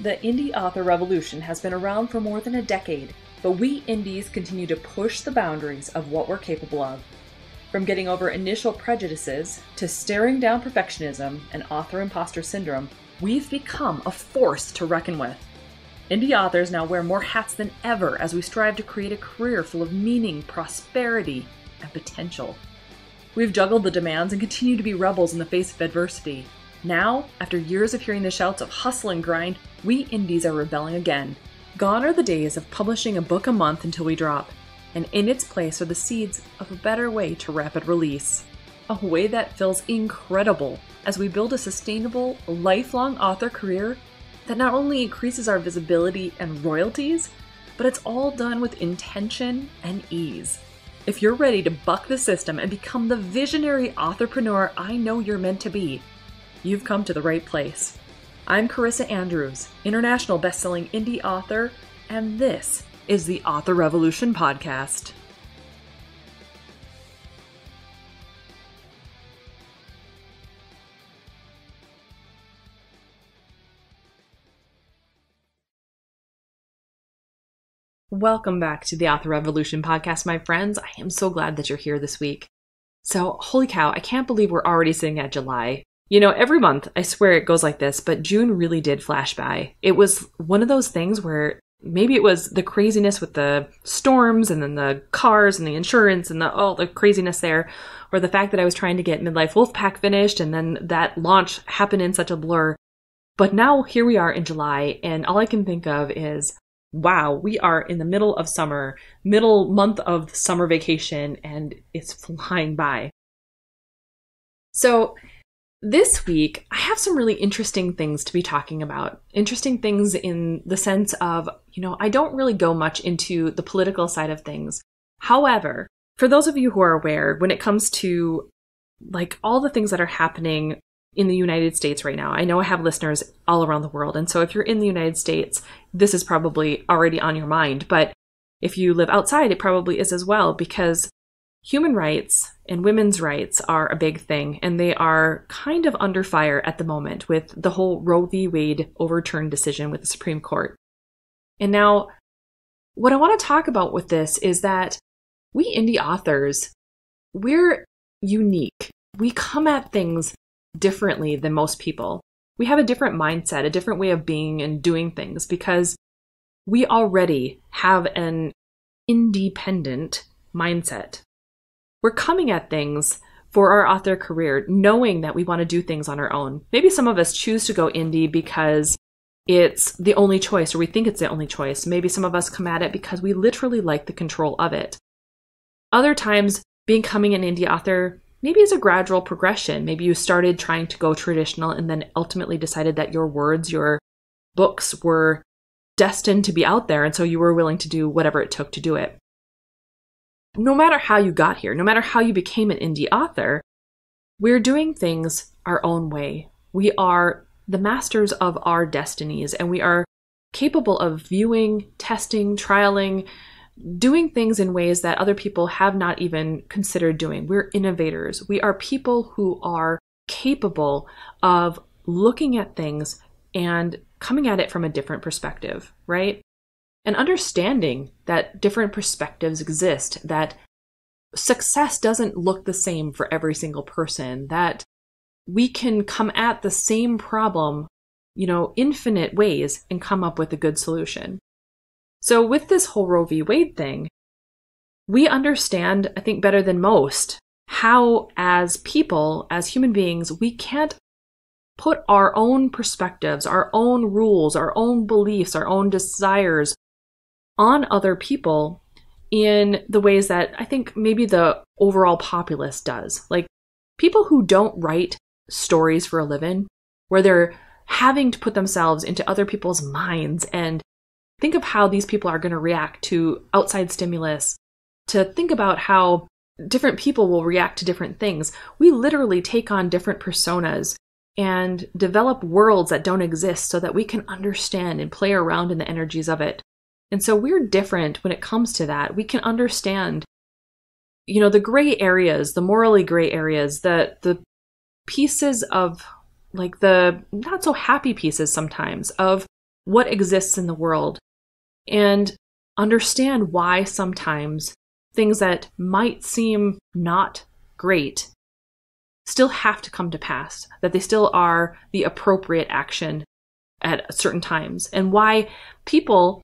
The indie author revolution has been around for more than a decade, but we indies continue to push the boundaries of what we're capable of. From getting over initial prejudices to staring down perfectionism and author imposter syndrome, we've become a force to reckon with. Indie authors now wear more hats than ever as we strive to create a career full of meaning, prosperity, and potential. We've juggled the demands and continue to be rebels in the face of adversity. Now, after years of hearing the shouts of hustle and grind, we indies are rebelling again. Gone are the days of publishing a book a month until we drop, and in its place are the seeds of a better way to rapid release. A way that feels incredible as we build a sustainable, lifelong author career that not only increases our visibility and royalties, but it's all done with intention and ease. If you're ready to buck the system and become the visionary authorpreneur I know you're meant to be, you've come to the right place. I'm Carissa Andrews, international best-selling indie author, and this is the Author Revolution podcast. Welcome back to the Author Revolution podcast, my friends. I am so glad that you're here this week. So, holy cow, I can't believe we're already sitting at July. You know, every month, I swear it goes like this, but June really did flash by. It was one of those things where maybe it was the craziness with the storms and then the cars and the insurance and the craziness there, or the fact that I was trying to get Midlife Wolfpack finished and then that launch happened in such a blur. But now here we are in July, and all I can think of is, wow, we are in the middle of summer, middle month of summer vacation, and it's flying by. So this week, I have some really interesting things to be talking about. Interesting things in the sense of, I don't really go much into the political side of things. However, for those of you who are aware, when it comes to all the things that are happening in the United States right now, I know I have listeners all around the world. And so if you're in the United States, this is probably already on your mind. But if you live outside, it probably is as well, because human rights and women's rights are a big thing, and they are kind of under fire at the moment with the whole Roe v. Wade overturned decision with the Supreme Court. And now, what I want to talk about with this is that we indie authors, we're unique. We come at things differently than most people. We have a different mindset, a different way of being and doing things, because we already have an independent mindset. We're coming at things for our author career, knowing that we want to do things on our own. Maybe some of us choose to go indie because it's the only choice, or we think it's the only choice. Maybe some of us come at it because we literally like the control of it. Other times, becoming an indie author maybe is a gradual progression. Maybe you started trying to go traditional and then ultimately decided that your words, your books were destined to be out there, and so you were willing to do whatever it took to do it. No matter how you got here, no matter how you became an indie author, we're doing things our own way. We are the masters of our destinies, and we are capable of viewing, testing, trialing, doing things in ways that other people have not even considered doing. We're innovators. We are people who are capable of looking at things and coming at it from a different perspective, right? And understanding that different perspectives exist, that success doesn't look the same for every single person, that we can come at the same problem, infinite ways and come up with a good solution. So with this whole Roe v. Wade thing, we understand, I think better than most, how as people, as human beings, we can't put our own perspectives, our own rules, our own beliefs, our own desires on other people in the ways that I think maybe the overall populace does. Like people who don't write stories for a living, where they're having to put themselves into other people's minds and think of how these people are going to react to outside stimulus, to think about how different people will react to different things. We literally take on different personas and develop worlds that don't exist so that we can understand and play around in the energies of it. And so we're different when it comes to that. We can understand, the gray areas, the morally gray areas, the pieces of the not so happy pieces sometimes of what exists in the world and understand why sometimes things that might seem not great still have to come to pass, that they still are the appropriate action at certain times, and why people,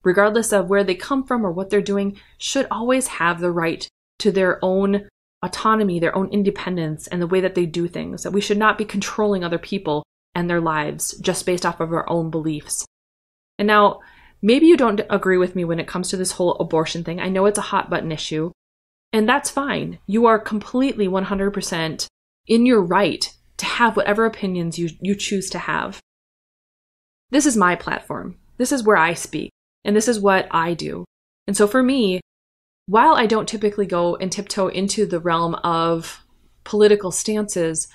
regardless of where they come from or what they're doing, should always have the right to their own autonomy, their own independence, and the way that they do things, that we should not be controlling other people and their lives just based off of our own beliefs. And now, maybe you don't agree with me when it comes to this whole abortion thing. I know it's a hot button issue, and that's fine. You are completely 100% in your right to have whatever opinions you choose to have. This is my platform. This is where I speak, and this is what I do. And so for me, while I don't typically go and tiptoe into the realm of political stances,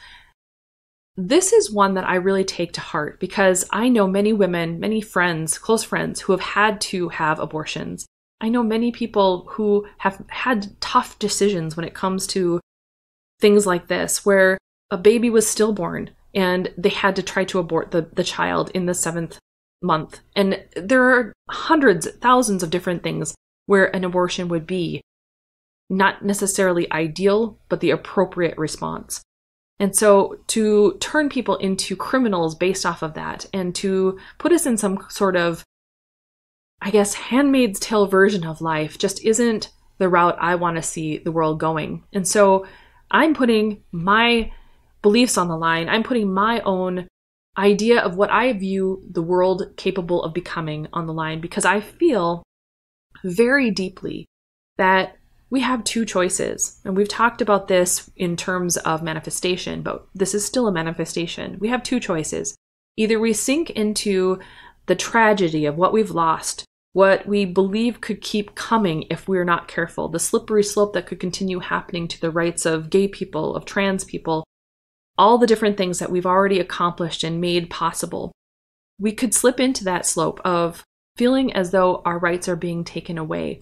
this is one that I really take to heart because I know many women, many friends, close friends who have had to have abortions. I know many people who have had tough decisions when it comes to things like this, where a baby was stillborn and they had to try to abort the child in the 7th month. And there are hundreds, thousands of different things where an abortion would be not necessarily ideal, but the appropriate response. And so to turn people into criminals based off of that and to put us in some sort of, I guess, Handmaid's Tale version of life just isn't the route I want to see the world going. And so I'm putting my beliefs on the line. I'm putting my own idea of what I view the world capable of becoming on the line because I feel very deeply that we have two choices. And we've talked about this in terms of manifestation, but this is still a manifestation. We have two choices. Either we sink into the tragedy of what we've lost, what we believe could keep coming if we're not careful, the slippery slope that could continue happening to the rights of gay people, of trans people, all the different things that we've already accomplished and made possible. We could slip into that slope of feeling as though our rights are being taken away.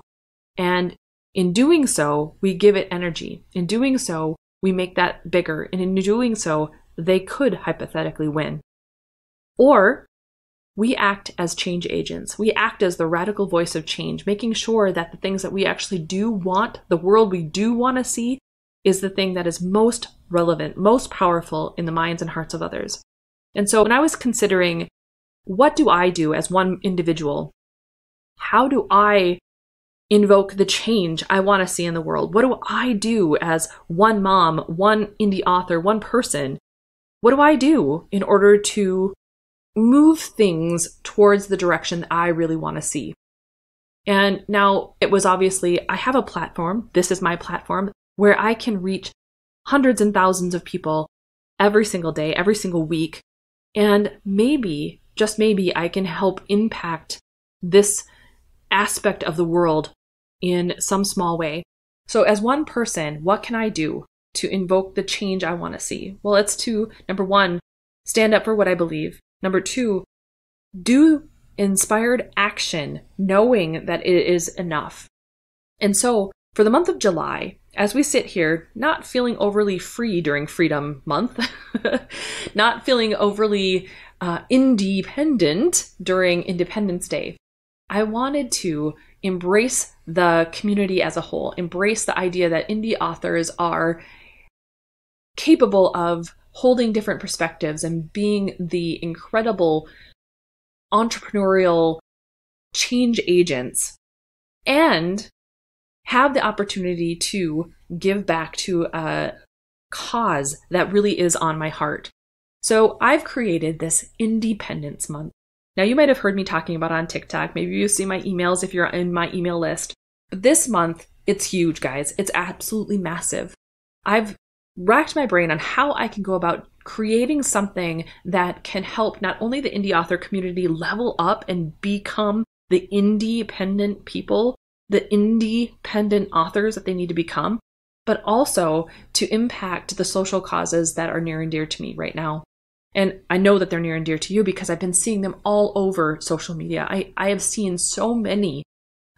And in doing so, we give it energy. In doing so, we make that bigger. And in doing so, they could hypothetically win. Or we act as change agents. We act as the radical voice of change, making sure that the things that we actually do want, the world we do want to see, is the thing that is most relevant, most powerful in the minds and hearts of others. And so when I was considering, what do I do as one individual? How do I invoke the change I want to see in the world? What do I do as one mom, one indie author, one person? What do I do in order to move things towards the direction that I really want to see? And now it was obviously, I have a platform. This is my platform where I can reach hundreds and thousands of people every single day, every single week. And maybe, just maybe, I can help impact this aspect of the world in some small way. So as one person, what can I do to invoke the change I want to see? Well, it's to, number one, stand up for what I believe. Number two, do inspired action, knowing that it is enough. And so for the month of July, as we sit here, not feeling overly free during Freedom Month, not feeling overly independent during Independence Day, I wanted to embrace the community as a whole, embrace the idea that indie authors are capable of holding different perspectives and being the incredible entrepreneurial change agents, and have the opportunity to give back to a cause that really is on my heart. So I've created this Indie-pendence Month. Now, you might have heard me talking about it on TikTok. Maybe you see my emails if you're in my email list. But this month, it's huge, guys. It's absolutely massive. I've racked my brain on how I can go about creating something that can help not only the indie author community level up and become the independent people, the independent authors that they need to become, but also to impact the social causes that are near and dear to me right now. And I know that they're near and dear to you because I've been seeing them all over social media. I have seen so many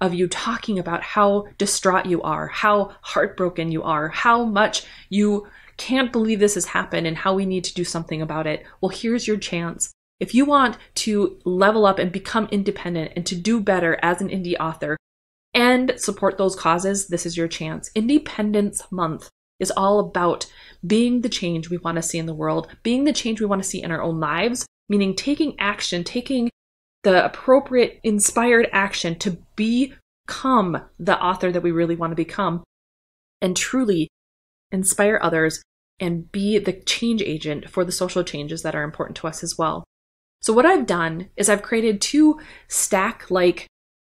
of you talking about how distraught you are, how heartbroken you are, how much you can't believe this has happened and how we need to do something about it. Well, here's your chance. If you want to level up and become independent and to do better as an indie author and support those causes, this is your chance. INDIE-pendence Month is all about being the change we want to see in the world, being the change we want to see in our own lives, meaning taking action, taking the appropriate inspired action to become the author that we really want to become and truly inspire others and be the change agent for the social changes that are important to us as well. So what I've done is I've created 2 stack-like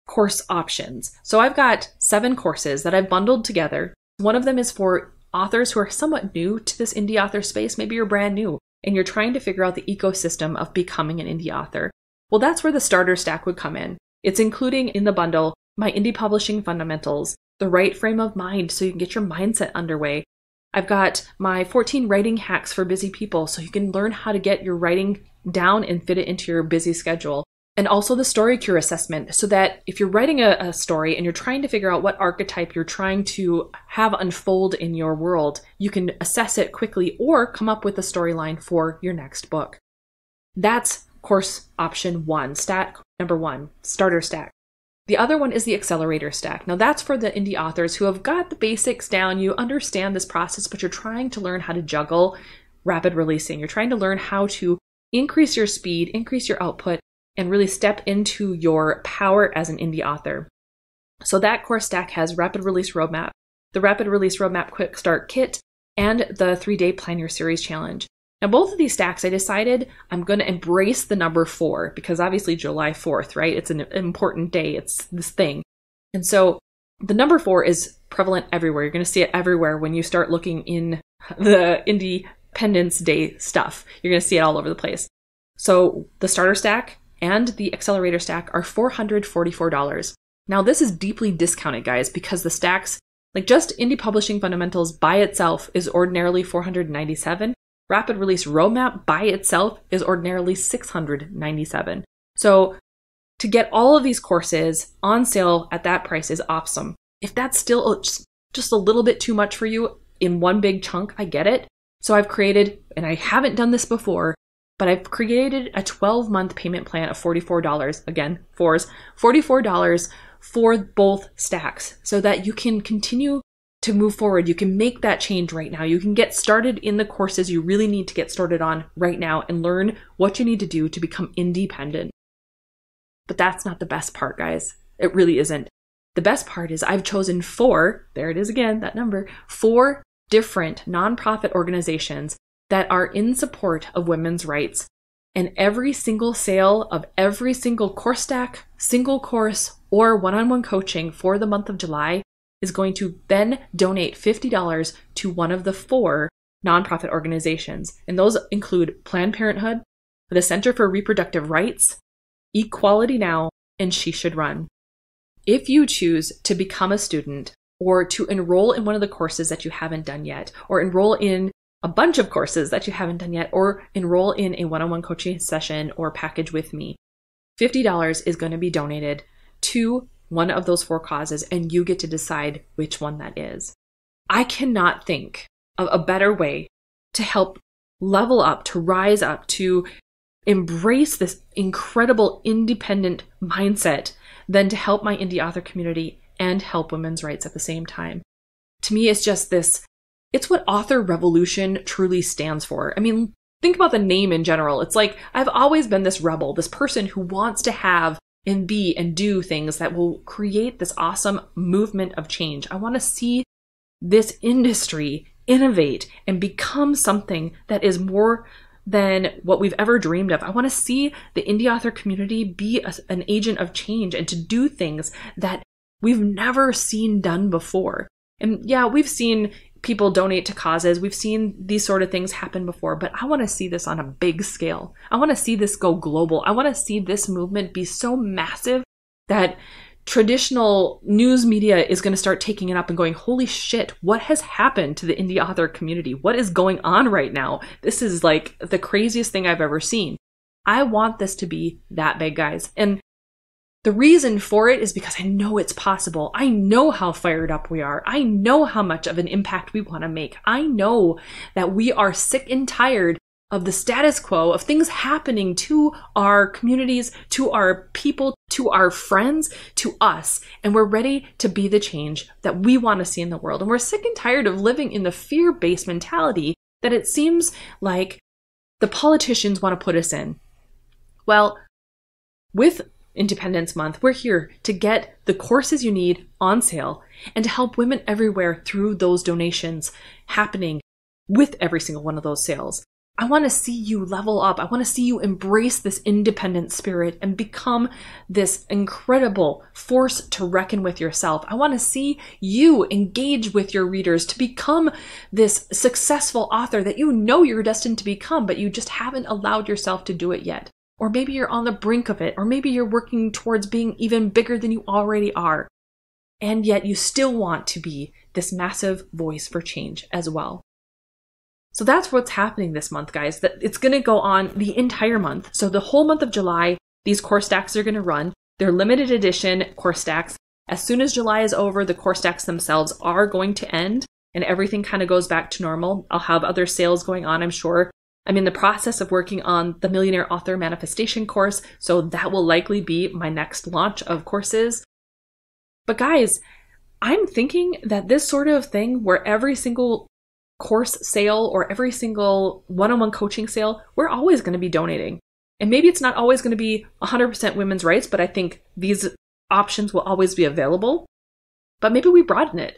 course options. So I've got 7 courses that I've bundled together. One of them is for authors who are somewhat new to this indie author space. Maybe you're brand new and you're trying to figure out the ecosystem of becoming an indie author. Well, that's where the starter stack would come in. It's including in the bundle my indie publishing fundamentals, the right frame of mind so you can get your mindset underway. I've got my 14 writing hacks for busy people so you can learn how to get your writing down and fit it into your busy schedule. And also the story cure assessment so that if you're writing a story and you're trying to figure out what archetype you're trying to have unfold in your world, you can assess it quickly or come up with a storyline for your next book. That's course option 1, stack number 1, starter stack. The other one is the accelerator stack. Now that's for the indie authors who have got the basics down, you understand this process, but you're trying to learn how to juggle rapid releasing. You're trying to learn how to increase your speed, increase your output, and really step into your power as an indie author. So that course stack has Rapid Release Roadmap, the Rapid Release Roadmap Quick Start Kit, and the 3-Day Plan Your Series Challenge. Now, both of these stacks, I decided I'm going to embrace the number 4 because obviously July 4th, right? It's an important day. It's this thing. And so the number 4 is prevalent everywhere. You're going to see it everywhere when you start looking in the Independence Day stuff. You're going to see it all over the place. So the starter stack and the accelerator stack are $444. Now, this is deeply discounted, guys, because the stacks, like just indie publishing fundamentals by itself is ordinarily $497. Rapid Release Roadmap by itself is ordinarily $697. So to get all of these courses on sale at that price is awesome. If that's still just a little bit too much for you in one big chunk, I get it. So I've created, and I haven't done this before, but I've created a 12-month payment plan of $44, again, $44 for both stacks so that you can continue to move forward. You can make that change right now. You can get started in the courses you really need to get started on right now and learn what you need to do to become independent. But that's not the best part, guys. It really isn't. The best part is I've chosen 4, there it is again, that number, 4 different nonprofit organizations that are in support of women's rights. And every single sale of every single course stack, single course, or one-on-one coaching for the month of July is going to then donate $50 to one of the 4 nonprofit organizations. And those include Planned Parenthood, the Center for Reproductive Rights, Equality Now, and She Should Run. If you choose to become a student or to enroll in one of the courses that you haven't done yet, or enroll in a bunch of courses that you haven't done yet, or enroll in a one-on-one coaching session or package with me, $50 is going to be donated to one of those 4 causes, and you get to decide which one that is. I cannot think of a better way to help level up, to rise up, to embrace this incredible independent mindset than to help my indie author community and help women's rights at the same time. To me, it's just this, it's what author revolution truly stands for. I mean, think about the name in general. It's like, I've always been this rebel, this person who wants to have and be and do things that will create this awesome movement of change. I want to see this industry innovate and become something that is more than what we've ever dreamed of. I want to see the indie author community be an agent of change and to do things that we've never seen done before. And yeah, we've seen people donate to causes. We've seen these sort of things happen before, but I want to see this on a big scale. I want to see this go global. I want to see this movement be so massive that traditional news media is going to start taking it up and going, holy shit, what has happened to the indie author community? What is going on right now? This is like the craziest thing I've ever seen. I want this to be that big, guys. And the reason for it is because I know it's possible. I know how fired up we are. I know how much of an impact we want to make. I know that we are sick and tired of the status quo, of things happening to our communities, to our people, to our friends, to us. And we're ready to be the change that we want to see in the world. And we're sick and tired of living in the fear-based mentality that it seems like the politicians want to put us in. Well, with Independence Month, we're here to get the courses you need on sale and to help women everywhere through those donations happening with every single one of those sales. I want to see you level up. I want to see you embrace this independent spirit and become this incredible force to reckon with yourself. I want to see you engage with your readers to become this successful author that you know you're destined to become, but you just haven't allowed yourself to do it yet. Or maybe you're on the brink of it, or maybe you're working towards being even bigger than you already are. And yet you still want to be this massive voice for change as well. So that's what's happening this month, guys. That it's going to go on the entire month. So the whole month of July, these course stacks are going to run. They're limited edition course stacks. As soon as July is over, the course stacks themselves are going to end and everything kind of goes back to normal. I'll have other sales going on, I'm sure. I'm in the process of working on the Millionaire Author Manifestation course, so that will likely be my next launch of courses. But guys, I'm thinking that this sort of thing where every single course sale or every single one-on-one coaching sale, we're always going to be donating. And maybe it's not always going to be 100% women's rights, but I think these options will always be available. But maybe we broaden it.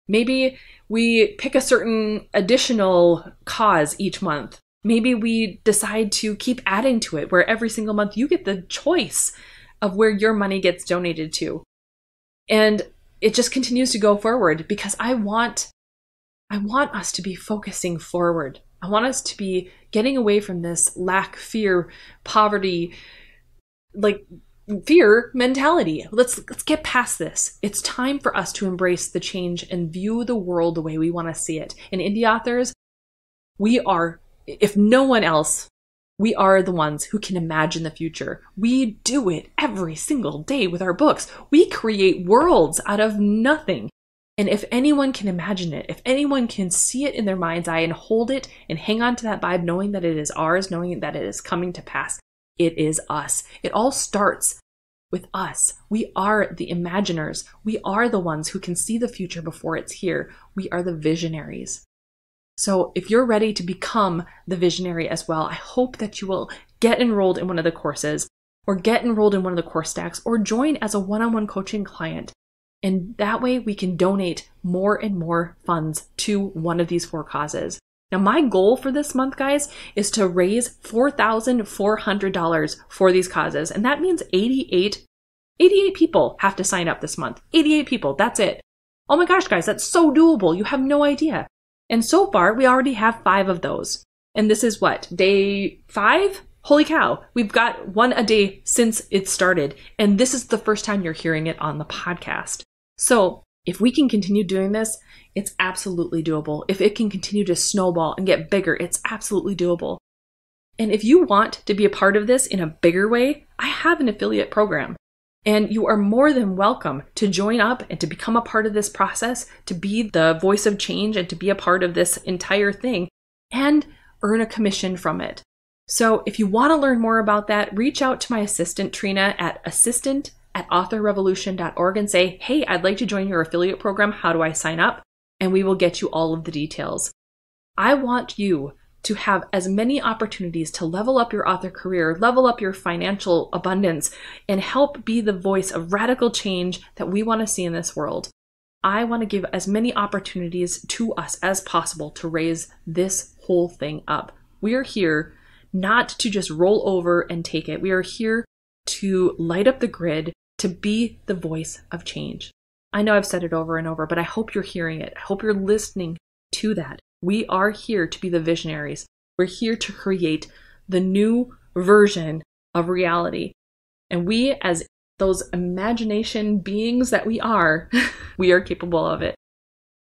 Maybe we pick a certain additional cause each month. Maybe we decide to keep adding to it, where every single month you get the choice of where your money gets donated to. And it just continues to go forward because I want us to be focusing forward. I want us to be getting away from this lack, fear, poverty, fear mentality. Let's get past this. It's time for us to embrace the change and view the world the way we want to see it. And indie authors, we are, if no one else, we are the ones who can imagine the future. We do it every single day with our books. We create worlds out of nothing. And if anyone can imagine it, if anyone can see it in their mind's eye and hold it and hang on to that vibe, knowing that it is ours, knowing that it is coming to pass, it is us. It all starts with us. We are the imaginers. We are the ones who can see the future before it's here. We are the visionaries. So if you're ready to become the visionary as well, I hope that you will get enrolled in one of the courses or get enrolled in one of the course stacks or join as a one-on-one coaching client. And that way we can donate more and more funds to one of these 4 causes. Now, my goal for this month, guys, is to raise $4,400 for these causes. And that means 88 people have to sign up this month. 88 people, that's it. Oh my gosh, guys, that's so doable. You have no idea. And so far, we already have 5 of those. And this is what, day 5? Holy cow, we've got 1 a day since it started. And this is the first time you're hearing it on the podcast. So if we can continue doing this, it's absolutely doable. If it can continue to snowball and get bigger, it's absolutely doable. And if you want to be a part of this in a bigger way, I have an affiliate program. And you are more than welcome to join up and to become a part of this process, to be the voice of change and to be a part of this entire thing and earn a commission from it. So if you want to learn more about that, reach out to my assistant, Trina, at assistant@authorrevolution.org and say, hey, I'd like to join your affiliate program. How do I sign up? And we will get you all of the details. I want you to have as many opportunities to level up your author career, level up your financial abundance, and help be the voice of radical change that we want to see in this world. I want to give as many opportunities to us as possible to raise this whole thing up. We are here not to just roll over and take it. We are here to light up the grid, to be the voice of change. I know I've said it over and over, but I hope you're hearing it. I hope you're listening to that. We are here to be the visionaries. We're here to create the new version of reality. And we, as those imagination beings that we are capable of it.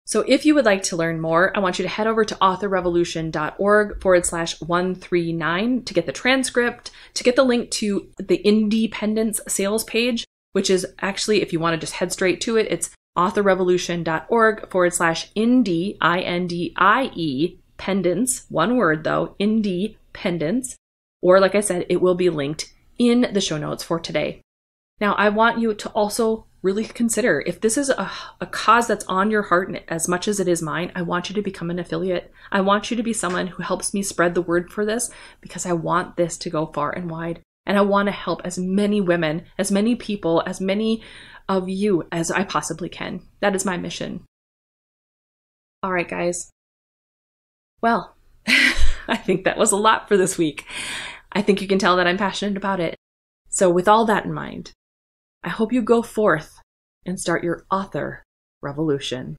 So if you would like to learn more, I want you to head over to authorrevolution.org/139 to get the transcript, to get the link to the Indie-pendence sales page, which is actually, if you want to just head straight to it, it's authorrevolution.org/indie, INDIE, pendence, one word though, Indie INDIE-pendence, or like I said, it will be linked in the show notes for today. Now, I want you to also really consider, if this is a cause that's on your heart as much as it is mine, I want you to become an affiliate. I want you to be someone who helps me spread the word for this, because I want this to go far and wide. And I want to help as many women, as many people, as many of you as I possibly can. That is my mission. All right, guys. Well, I think that was a lot for this week. I think you can tell that I'm passionate about it. So with all that in mind, I hope you go forth and start your author revolution.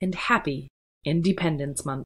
And happy INDIE-pendence Month.